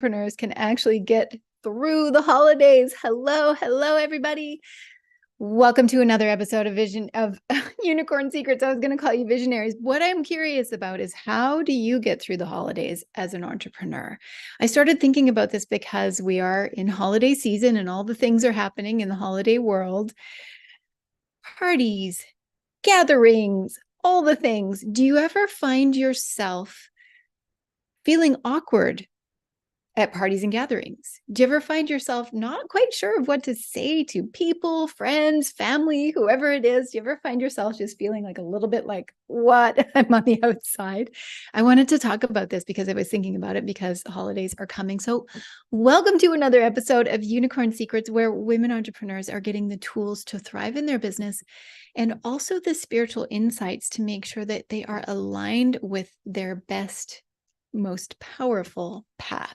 entrepreneurs can actually get through the holidays. Hello, everybody. Welcome to another episode of Unicorn Secrets. I was going to call you visionaries. What I'm curious about is, how do you get through the holidays as an entrepreneur? I started thinking about this because we are in holiday season and all the things are happening in the holiday world. Parties, gatherings, all the things. Do you ever find yourself feeling awkward at parties and gatherings? Do you ever find yourself not quite sure of what to say to people, friends, family, whoever it is? Do you ever find yourself just feeling like a little bit like, what? I'm on the outside. I wanted to talk about this because I was thinking about it because holidays are coming. So welcome to another episode of Unicorn Secrets, where women entrepreneurs are getting the tools to thrive in their business and also the spiritual insights to make sure that they are aligned with their best, most powerful path.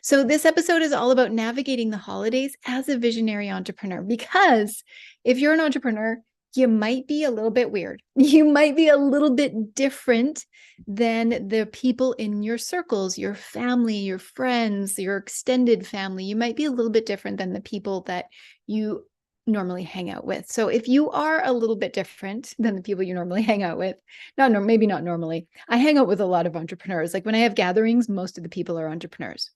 So this episode is all about navigating the holidays as a visionary entrepreneur, because if you're an entrepreneur, you might be a little bit weird. You might be a little bit different than the people in your circles, your family, your friends, your extended family. You might be a little bit different than the people that you normally hang out with. So if you are a little bit different than the people you normally hang out with, maybe not normally. I hang out with a lot of entrepreneurs. Like when I have gatherings, most of the people are entrepreneurs.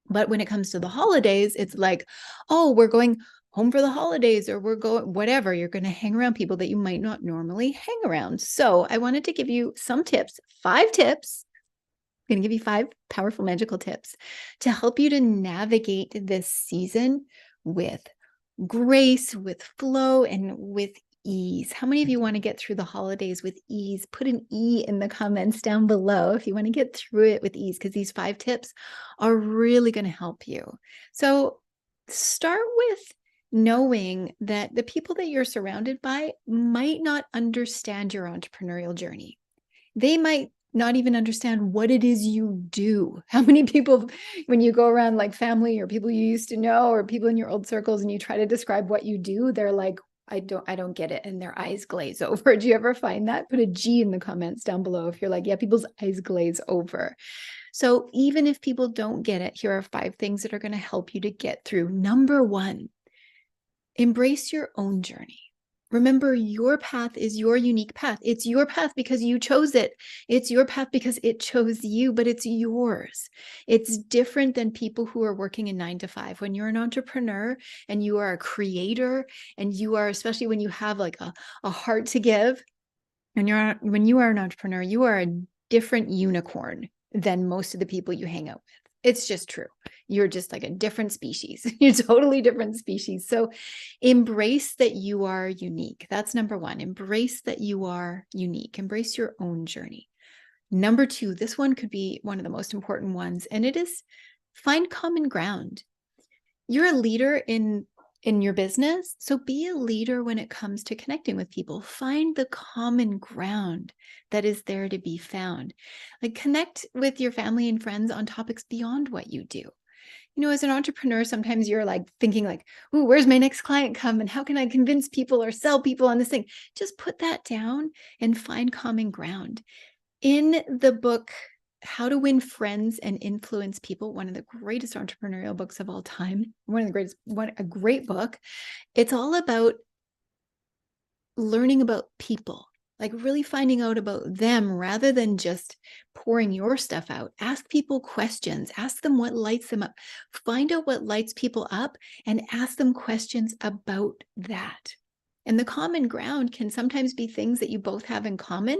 But when it comes to the holidays, it's like, oh, we're going home for the holidays, or we're going whatever. You're going to hang around people that you might not normally hang around. So I wanted to give you some tips, 5 tips. I'm going to give you 5 powerful, magical tips to help you to navigate this season with grace, with flow, and with ease. How many of you want to get through the holidays with ease? Put an E in the comments down below if you want to get through it with ease, because these 5 tips are really going to help you. So start with knowing that the people that you're surrounded by might not understand your entrepreneurial journey. They might not even understand what it is you do. How many people, when you go around like family or people you used to know or people in your old circles and you try to describe what you do, they're like, I don't get it. And their eyes glaze over. Do you ever find that? Put a G in the comments down below if you're like, yeah, people's eyes glaze over. So even if people don't get it, here are 5 things that are going to help you to get through. Number 1, embrace your own journey. Remember, your path is your unique path. It's your path because you chose it. It's your path because it chose you, but it's yours. It's different than people who are working a 9 to 5. When you're an entrepreneur and you are a creator, and you are, especially when you have like a heart to give, and when you are an entrepreneur, you are a different unicorn than most of the people you hang out with. It's just true. You're just like a different species. You're totally different species. So embrace that you are unique. That's number 1. Embrace that you are unique. Embrace your own journey. Number 2, this one could be one of the most important ones, and it is find common ground. You're a leader in your business, so be a leader when it comes to connecting with people. Find the common ground that is there to be found. Like, connect with your family and friends on topics beyond what you do. You know, as an entrepreneur, sometimes you're like thinking like, "Ooh, where's my next client come? And how can I convince people or sell people on this thing?" Just put that down and find common ground. In the book, How to Win Friends and Influence People, one of the greatest entrepreneurial books of all time, a great book. It's all about learning about people, like really finding out about them rather than just pouring your stuff out. Ask people questions, ask them what lights them up, find out what lights people up and ask them questions about that. And the common ground can sometimes be things that you both have in common.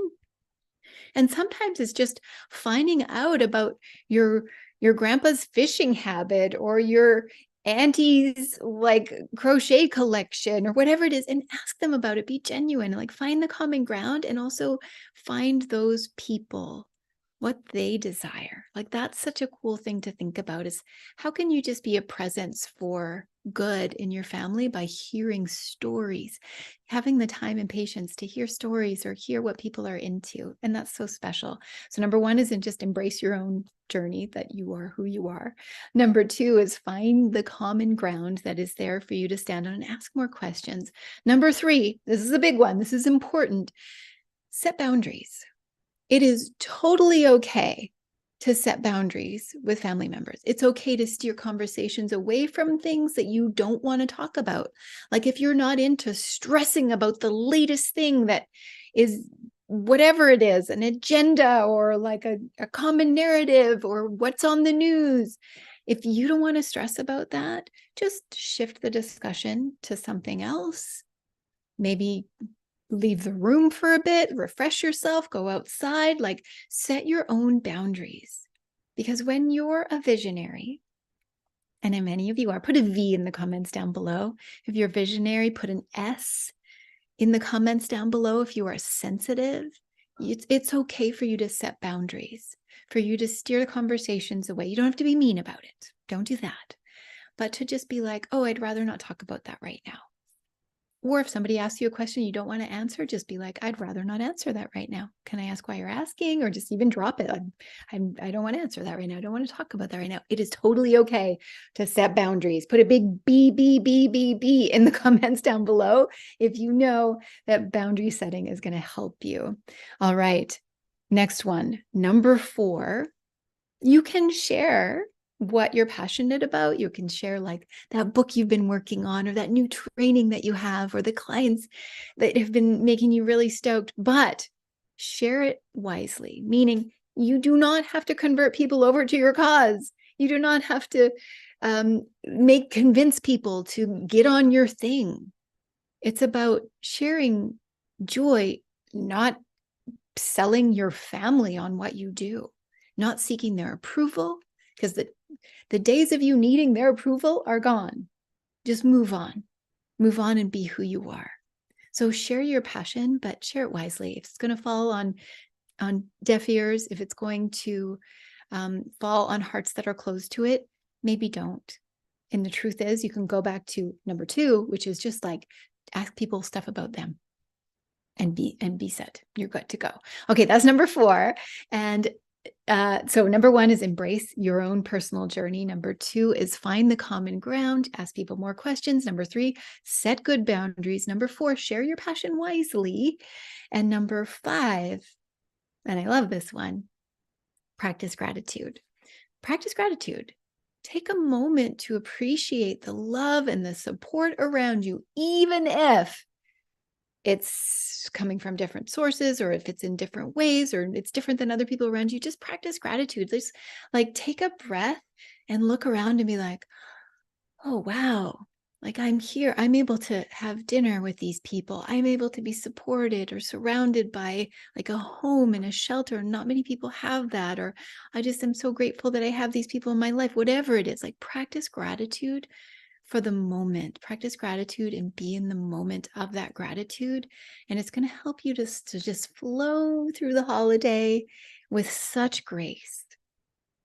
And sometimes it's just finding out about your grandpa's fishing habit, or your auntie's like crochet collection, or whatever it is, and ask them about it. Be genuine, like find the common ground, and also find those people, what they desire. Like, that's such a cool thing to think about, is how can you just be a presence for good in your family by hearing stories, having the time and patience to hear stories or hear what people are into. And that's so special. So number 1 isn't just embrace your own journey, that you are who you are. Number 2 is find the common ground that is there for you to stand on and ask more questions. Number 3, this is a big one. This is important. Set boundaries. It is totally okay to set boundaries with family members. It's okay to steer conversations away from things that you don't want to talk about. Like if you're not into stressing about the latest thing that is whatever it is, an agenda or like a common narrative or what's on the news. If you don't want to stress about that, just shift the discussion to something else. Maybe leave the room for a bit, refresh yourself, go outside, like set your own boundaries. Because when you're a visionary, and many of you are, put a V in the comments down below. If you're visionary, put an S in the comments down below. If you are sensitive, it's okay for you to set boundaries, for you to steer the conversations away. You don't have to be mean about it. Don't do that. But to just be like, oh, I'd rather not talk about that right now. Or if somebody asks you a question you don't want to answer, just be like, I'd rather not answer that right now. Can I ask why you're asking? Or just even drop it. I don't want to answer that right now. I don't want to talk about that right now. It is totally okay to set boundaries. Put a big B, B, B, B, B in the comments down below if you know that boundary setting is going to help you. All right. Next one, number 4, you can share what you're passionate about. You can share like that book you've been working on or that new training that you have or the clients that have been making you really stoked, but share it wisely, meaning you do not have to convert people over to your cause. You do not have to convince people to get on your thing. It's about sharing joy, not selling your family on what you do, not seeking their approval, because the days of you needing their approval are gone. Just move on and be who you are. So share your passion, but share it wisely. If it's going to fall on deaf ears, if it's going to fall on hearts that are closed to it, maybe don't. And the truth is, you can go back to number 2, which is just like ask people stuff about them and be set. You're good to go. Okay, that's number 4. And so number 1 is embrace your own personal journey. Number 2 is find the common ground, ask people more questions. Number 3, set good boundaries. Number 4, share your passion wisely. And number 5, and I love this one, practice gratitude. Practice gratitude. Take a moment to appreciate the love and the support around you, even if it's coming from different sources, or if it's in different ways, or it's different than other people around you. Just practice gratitude. Just like take a breath and look around and be like, oh, wow. Like I'm here. I'm able to have dinner with these people. I'm able to be supported or surrounded by like a home and a shelter. Not many people have that. Or I just am so grateful that I have these people in my life. Whatever it is, like practice gratitude for the moment. Practice gratitude and be in the moment of that gratitude. And it's going to help you to just flow through the holiday with such grace.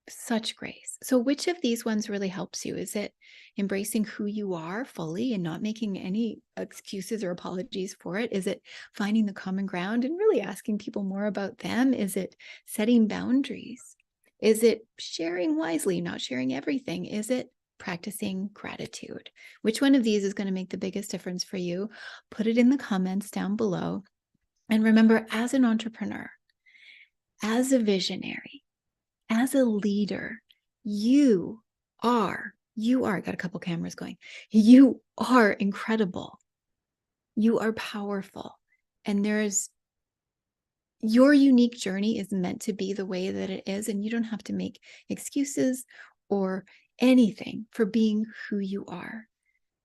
Such grace. So which of these ones really helps you? Is it embracing who you are fully and not making any excuses or apologies for it? Is it finding the common ground and really asking people more about them? Is it setting boundaries? Is it sharing wisely, not sharing everything? Is it practicing gratitude? Which one of these is going to make the biggest difference for you? Put it in the comments down below. And remember, as an entrepreneur, as a visionary, as a leader, you are, I got a couple cameras going. You are incredible. You are powerful. And your unique journey is meant to be the way that it is. And you don't have to make excuses or anything for being who you are.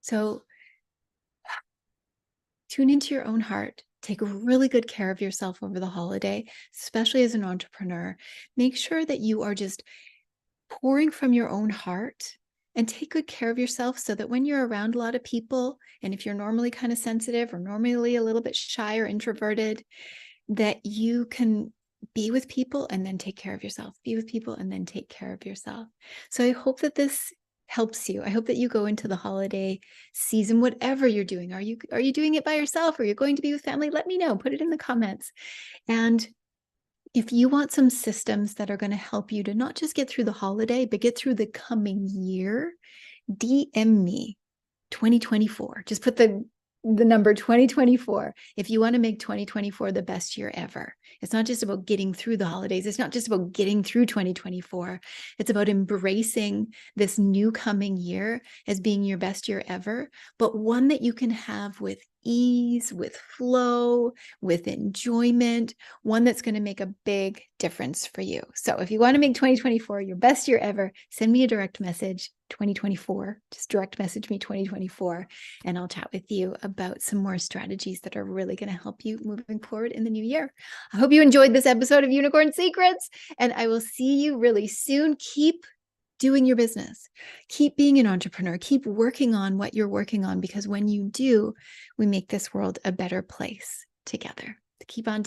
So tune into your own heart. Take really good care of yourself over the holiday, especially as an entrepreneur. Make sure that you are just pouring from your own heart, and take good care of yourself so that when you're around a lot of people, and if you're normally kind of sensitive or normally a little bit shy or introverted, that you can be with people and then take care of yourself. Be with people and then take care of yourself. So I hope that this helps you. I hope that you go into the holiday season, whatever you're doing. Are you doing it by yourself, or you're going to be with family? Let me know. Put it in the comments. And if you want some systems that are going to help you to not just get through the holiday, but get through the coming year, DM me 2024. Just put the the number 2024. If you want to make 2024 the best year ever, it's not just about getting through the holidays. It's not just about getting through 2024. It's about embracing this new coming year as being your best year ever, but one that you can have with ease, with flow, with enjoyment, one that's going to make a big difference for you. So if you want to make 2024 your best year ever, send me a direct message, 2024. Just direct message me 2024, and I'll chat with you about some more strategies that are really going to help you moving forward in the new year. I hope you enjoyed this episode of Unicorn Secrets, and I will see you really soon. Keep doing your business. Keep being an entrepreneur. Keep working on what you're working on, because when you do, we make this world a better place together. Keep on doing